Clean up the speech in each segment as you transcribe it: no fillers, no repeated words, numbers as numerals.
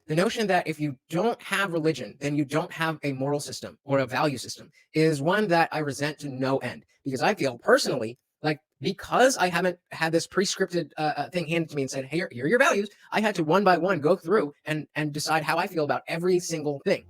The notion that if you don't have religion, then you don't have a moral system or a value system is one that I resent to no end, because I feel personally like, because I haven't had this pre-scripted thing handed to me and said, here are your values, I had to one by one go through and decide how I feel about every single thing.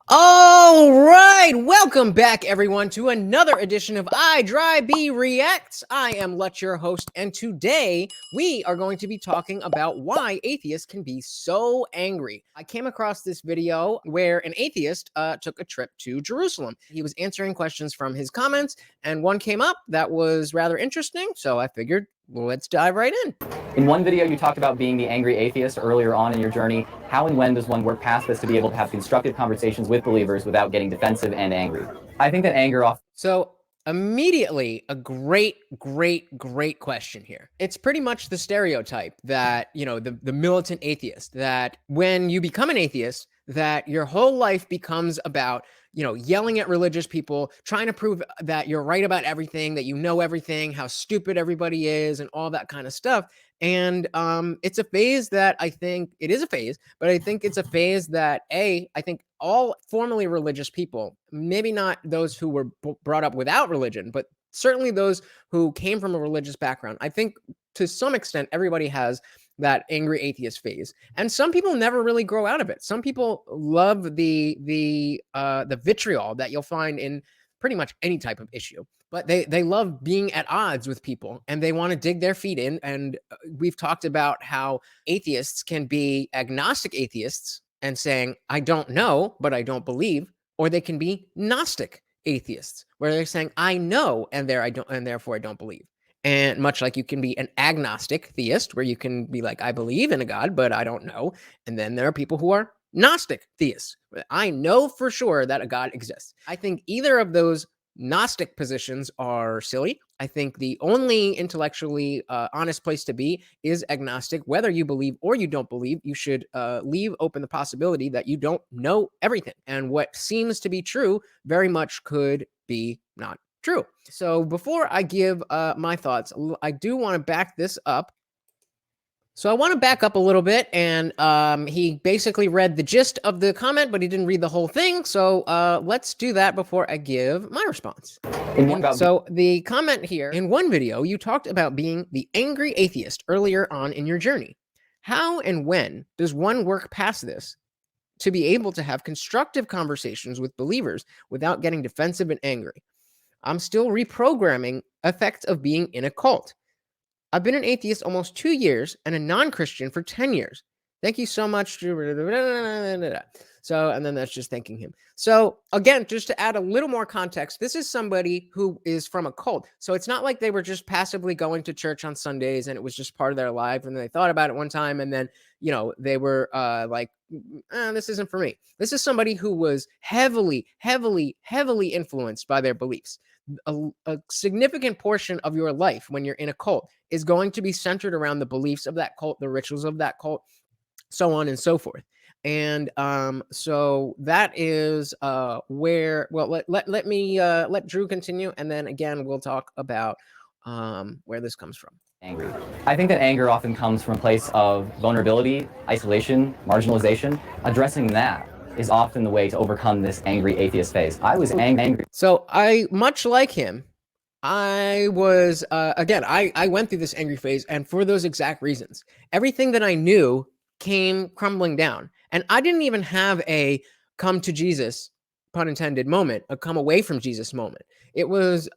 All right, welcome back everyone to another edition of IDRYB Reacts. I am Lutch, your host, and today we are going to be talking about why atheists can be so angry. I came across this video where an atheist took a trip to Jerusalem. He was answering questions from his comments, and one came up that was rather interesting, so I figured, well, let's dive right in. In one video, you talked about being the angry atheist earlier on in your journey. How and when does one work past this to be able to have constructive conversations with believers without getting defensive and angry? I think that anger off. So immediately, a great question here. It's pretty much the stereotype that, the militant atheist, that when you become an atheist, that your whole life becomes about, yelling at religious people, trying to prove that you're right about everything, that you know everything, how stupid everybody is, and all that kind of stuff. And it's a phase that I think it is a phase, but I think it's a phase that I think all formerly religious people, maybe not those who were brought up without religion, but certainly those who came from a religious background, I think to some extent everybody has that angry atheist phase, and some people never really grow out of it. Some people love the vitriol that you'll find in pretty much any type of issue, but they love being at odds with people, and they want to dig their feet in. And we've talked about how atheists can be agnostic atheists and saying, I don't know, but I don't believe, or they can be Gnostic atheists, where they're saying, I know, and therefore I don't believe. And much like you can be an agnostic theist, where you can be like, I believe in a God, but I don't know. And then there are people who are Gnostic theists. I know for sure that a God exists. I think either of those Gnostic positions are silly. I think the only intellectually honest place to be is agnostic. Whether you believe or you don't believe, you should leave open the possibility that you don't know everything. And what seems to be true very much could be not true. So before I give my thoughts, I do want to back this up. So I want to back up a little bit, and he basically read the gist of the comment, but he didn't read the whole thing. So let's do that before I give my response. So the comment here, in one video, you talked about being the angry atheist earlier on in your journey. How and when does one work past this to be able to have constructive conversations with believers without getting defensive and angry? I'm still reprogramming effects of being in a cult. I've been an atheist almost 2 years and a non-Christian for 10 years. Thank you so much. So, and then that's just thanking him. So again, just to add a little more context, this is somebody who is from a cult. So it's not like they were just passively going to church on Sundays and it was just part of their life and they thought about it one time and then, they were like, this isn't for me. This is somebody who was heavily influenced by their beliefs. A significant portion of your life when you're in a cult is going to be centered around the beliefs of that cult, the rituals of that cult, so on and so forth. And so that is where, well, let Drew continue, and then again we'll talk about where this comes from. Angry. I think that anger often comes from a place of vulnerability, isolation, marginalization. Addressing that is often the way to overcome this angry atheist phase. I was angry. So much like him, I was, again, I went through this angry phase, and for those exact reasons. Everything that I knew came crumbling down. And I didn't even have a come to Jesus, pun intended, moment, a come away from Jesus moment. It was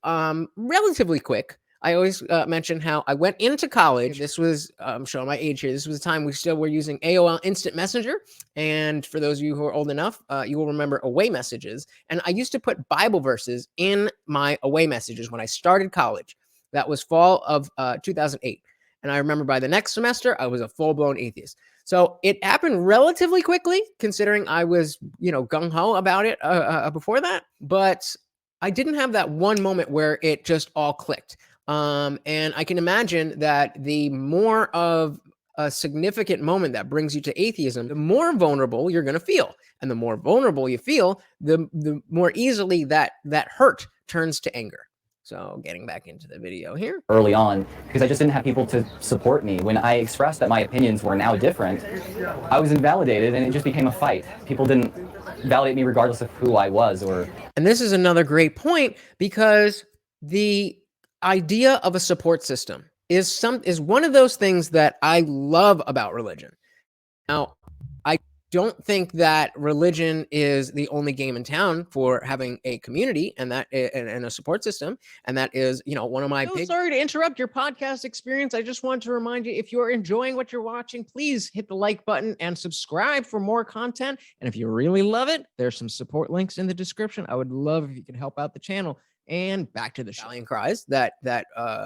relatively quick. I always mention how I went into college. This was, I'm showing my age here. This was the time we still were using AOL Instant Messenger. And for those of you who are old enough, you will remember away messages. And I used to put Bible verses in my away messages when I started college. That was fall of 2008. And I remember by the next semester, I was a full-blown atheist. So it happened relatively quickly, considering I was, gung-ho about it before that. But I didn't have that one moment where it just all clicked. And I can imagine that the more of a significant moment that brings you to atheism, the more vulnerable you're going to feel. And the more vulnerable you feel, the more easily that hurt turns to anger. So getting back into the video here. Early on, because I just didn't have people to support me. When I expressed that my opinions were now different, I was invalidated and it just became a fight. People didn't validate me regardless of who I was or... And this is another great point, because the idea of a support system is one of those things that I love about religion. Now, I don't think that religion is the only game in town for having a community and a support system. And that is, one of my sorry to interrupt your podcast experience. I just want to remind you, if you're enjoying what you're watching, please hit the like button and subscribe for more content. And if you really love it, there's some support links in the description. I would love if you could help out the channel. And back to the rallying cries that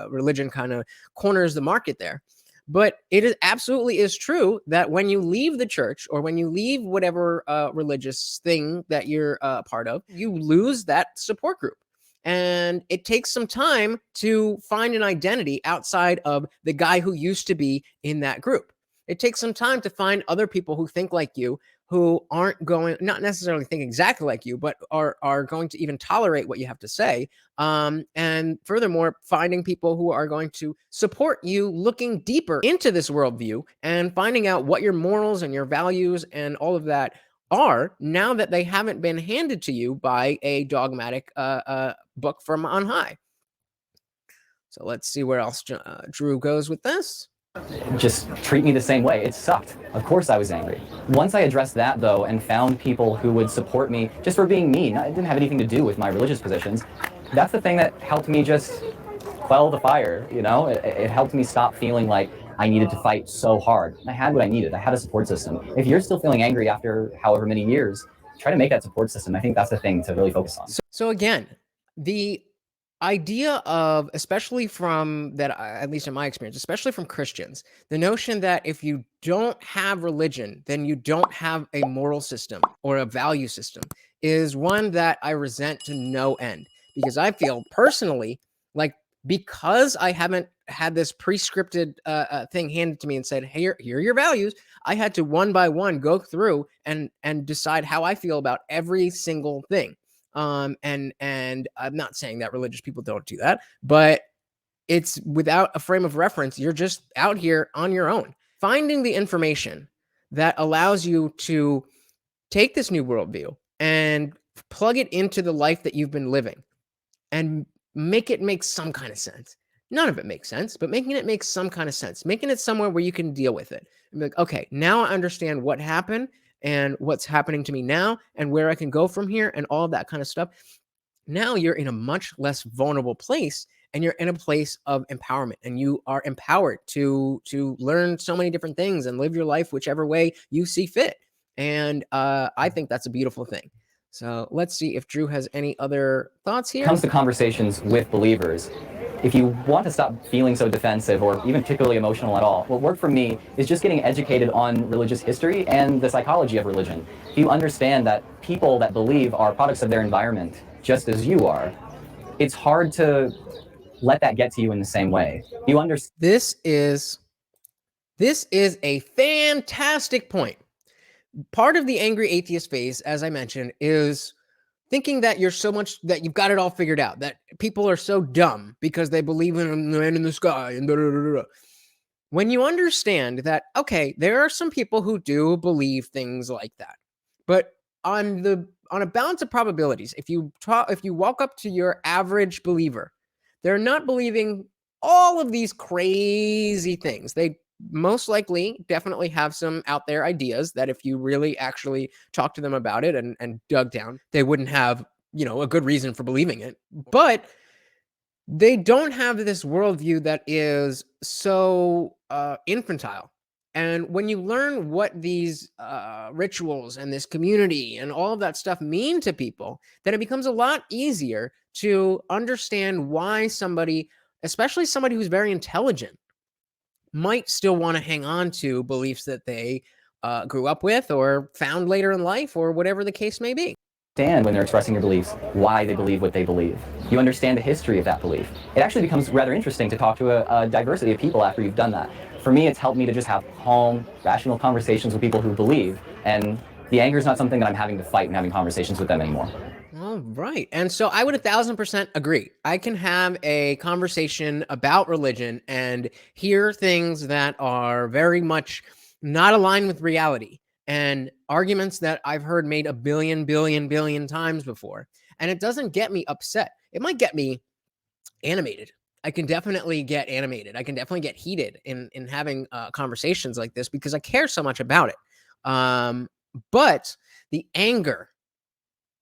religion kind of corners the market there. But it absolutely is true that when you leave the church, or when you leave whatever religious thing that you're a part of, you lose that support group. And it takes some time to find an identity outside of the guy who used to be in that group. It takes some time to find other people who think like you, who aren't going, not necessarily think exactly like you, but are going to even tolerate what you have to say. And furthermore, finding people who are going to support you looking deeper into this worldview and finding out what your morals and your values and all of that are, now that they haven't been handed to you by a dogmatic book from on high. So let's see where else Drew goes with this. Just treat me the same way. It sucked. Of course I was angry. Once I addressed that, though, and found people who would support me just for being me, it didn't have anything to do with my religious positions, that's the thing that helped me just quell the fire, It helped me stop feeling like I needed to fight so hard. I had what I needed. I had a support system. If you're still feeling angry after however many years, try to make that support system. I think that's the thing to really focus on. So again, the idea of, especially from that, at least in my experience, especially from Christians, the notion that if you don't have religion, then you don't have a moral system or a value system, is one that I resent to no end. Because I feel personally like, because I haven't had this prescripted thing handed to me and said, here are your values, I had to one by one go through and decide how I feel about every single thing. And I'm not saying that religious people don't do that, but it's without a frame of reference. You're just out here on your own, finding the information that allows you to take this new worldview and plug it into the life that you've been living and make it make some kind of sense. None of it makes sense, but making it make some kind of sense, making it somewhere where you can deal with it and be like, okay, now I understand what happened and what's happening to me now and where I can go from here and all of that kind of stuff. Now you're in a much less vulnerable place, and you're in a place of empowerment, and you are empowered to learn so many different things and live your life whichever way you see fit. And I think that's a beautiful thing. So let's see if Drew has any other thoughts here. When it comes to conversations with believers, if you want to stop feeling so defensive or even particularly emotional at all, what worked for me is just getting educated on religious history and the psychology of religion. If you understand that people that believe are products of their environment, just as you are, it's hard to let that get to you in the same way. You understand. This is a fantastic point. Part of the angry atheist phase, as I mentioned, is thinking that that you've got it all figured out, that people are so dumb because they believe in the man in the sky and da, da, da, da. When you understand that, okay, there are some people who do believe things like that, but on a balance of probabilities, if you walk up to your average believer, they're not believing all of these crazy things. They most likely definitely have some out there ideas that if you really actually talk to them about it and dug down, they wouldn't have, a good reason for believing it. But they don't have this worldview that is so infantile. And when you learn what these rituals and this community and all of that stuff mean to people, then it becomes a lot easier to understand why somebody, especially somebody who's very intelligent, might still want to hang on to beliefs that they grew up with or found later in life or whatever the case may be. Understand when they're expressing their beliefs, why they believe what they believe. You understand the history of that belief. It actually becomes rather interesting to talk to a diversity of people after you've done that. For me, it's helped me to just have calm, rational conversations with people who believe, and the anger is not something that I'm having to fight and having conversations with them anymore. All right. And so I would 1000% agree. I can have a conversation about religion and hear things that are very much not aligned with reality and arguments that I've heard made a billion times before. And it doesn't get me upset. It might get me animated. I can definitely get animated. I can definitely get heated in having conversations like this because I care so much about it. But the anger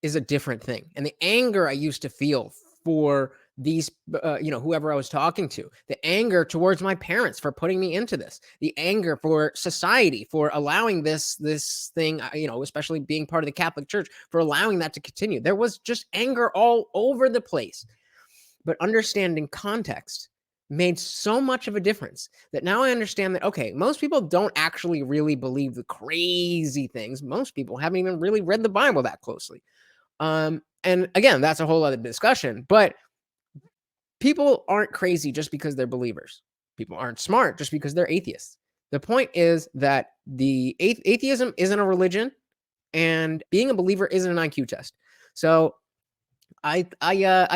is a different thing. And the anger I used to feel for these, whoever I was talking to, the anger towards my parents for putting me into this, the anger for society for allowing this thing, especially being part of the Catholic Church, for allowing that to continue. There was just anger all over the place. But understanding context made so much of a difference that now I understand that, okay, most people don't actually really believe the crazy things. Most people haven't even really read the Bible that closely. And again, that's a whole other discussion, but people aren't crazy just because they're believers. People aren't smart just because they're atheists. The point is that the atheism isn't a religion and being a believer isn't an IQ test. So I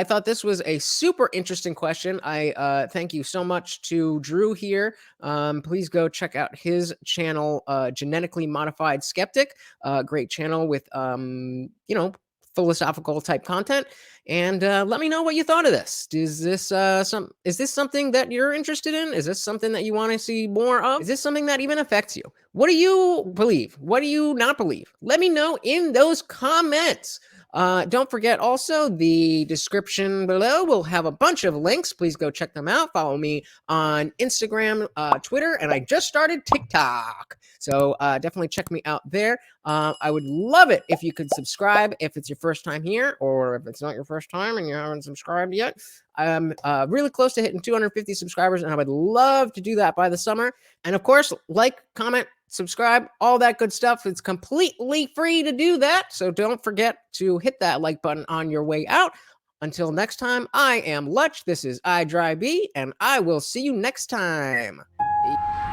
thought this was a super interesting question. I thank you so much to Drew here. Please go check out his channel, Genetically Modified Skeptic. Great channel with philosophical type content. And let me know what you thought of this. Is this something that you're interested in? Is this something that you want to see more of? Is this something that even affects you? What do you believe? What do you not believe? Let me know in those comments. Don't forget also the description below will have a bunch of links. Please go check them out. Follow me on Instagram, Twitter, and I just started TikTok. So definitely check me out there. I would love it if you could subscribe if it's your first time here, or if it's not your first time and you haven't subscribed yet. I'm really close to hitting 250 subscribers, and I would love to do that by the summer. And of course, like, comment, subscribe, all that good stuff. It's completely free to do that. So don't forget to hit that like button on your way out. Until next time, I am Lutch. This is IDRYB, and I will see you next time. Peace.